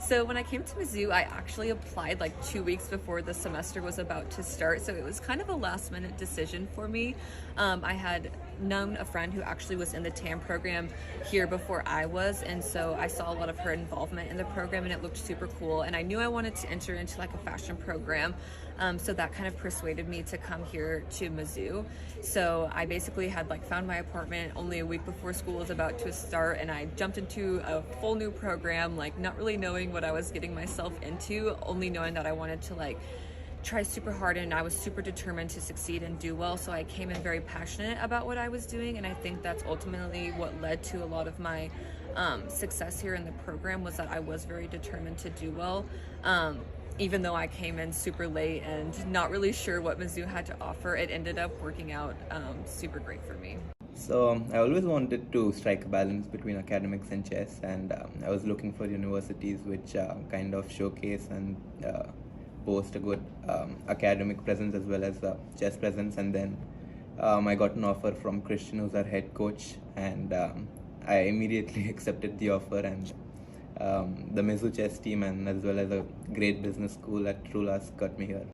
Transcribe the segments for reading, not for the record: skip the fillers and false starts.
So when I came to Mizzou, I actually applied like 2 weeks before the semester was about to start. So it was kind of a last minute decision for me. I had known a friend who actually was in the TAM program here before I was. And so I saw a lot of her involvement in the program and it looked super cool. And I knew I wanted to enter into like a fashion program. So that kind of persuaded me to come here to Mizzou. So I basically had like found my apartment only a week before school was about to start, and I jumped into a full new program, like not really knowing what I was getting myself into, only knowing that I wanted to like try super hard and I was super determined to succeed and do well. So I came in very passionate about what I was doing, and I think that's ultimately what led to a lot of my success here in the program, was that I was very determined to do well. Even though I came in super late and not really sure what Mizzou had to offer, it ended up working out super great for me. So I always wanted to strike a balance between academics and chess, and I was looking for universities which kind of showcase and boast a good academic presence as well as chess presence. And then I got an offer from Christian, who's our head coach, and I immediately accepted the offer. And the Mizzou chess team, and as well as a great business school at Trulas, got me here.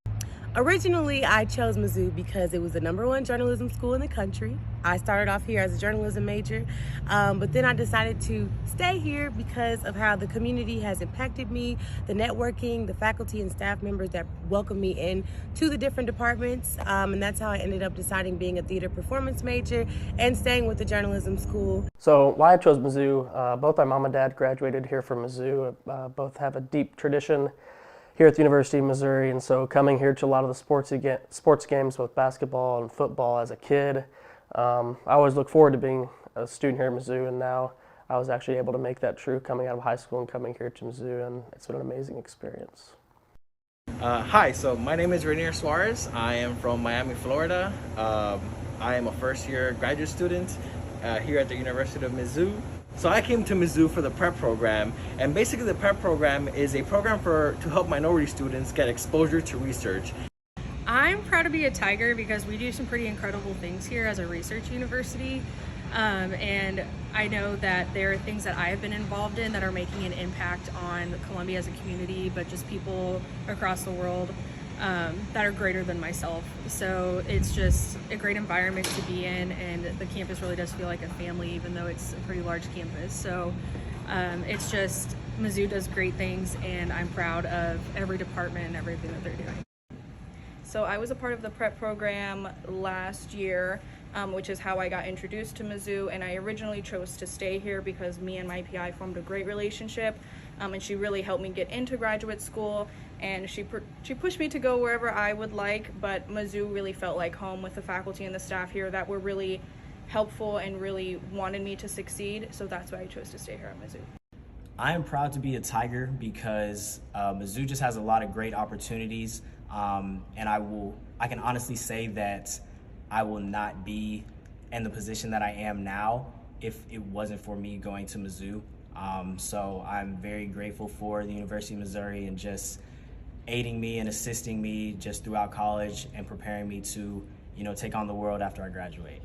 Originally, I chose Mizzou because it was the #1 journalism school in the country. I started off here as a journalism major, but then I decided to stay here because of how the community has impacted me, the networking, the faculty and staff members that welcome me in to the different departments, and that's how I ended up deciding being a theater performance major and staying with the journalism school. So why I chose Mizzou, both my mom and dad graduated here from Mizzou, both have a deep tradition here at the University of Missouri, and so coming here to a lot of the sports games, both basketball and football as a kid, I always look forward to being a student here at Mizzou, and now I was actually able to make that true coming out of high school and coming here to Mizzou, and it's been an amazing experience. Hi, so my name is Rainier Suarez. I am from Miami, Florida. I am a first-year graduate student here at the University of Mizzou. So I came to Mizzou for the prep program, and basically the prep program is a program to help minority students get exposure to research. I'm proud to be a Tiger because we do some pretty incredible things here as a research university, and I know that there are things that I have been involved in that are making an impact on Columbia as a community, but just people across the world that are greater than myself. So it's just a great environment to be in, and the campus really does feel like a family, even though it's a pretty large campus. So it's just, Mizzou does great things, and I'm proud of every department and everything that they're doing. So I was a part of the prep program last year, which is how I got introduced to Mizzou, and I originally chose to stay here because me and my PI formed a great relationship, and she really helped me get into graduate school, and she pushed me to go wherever I would like, but Mizzou really felt like home with the faculty and the staff here that were really helpful and really wanted me to succeed, so that's why I chose to stay here at Mizzou. I am proud to be a Tiger because Mizzou just has a lot of great opportunities, and I can honestly say that I will not be in the position that I am now if it wasn't for me going to Mizzou. So I'm very grateful for the University of Missouri and just aiding me and assisting me just throughout college and preparing me to, take on the world after I graduate.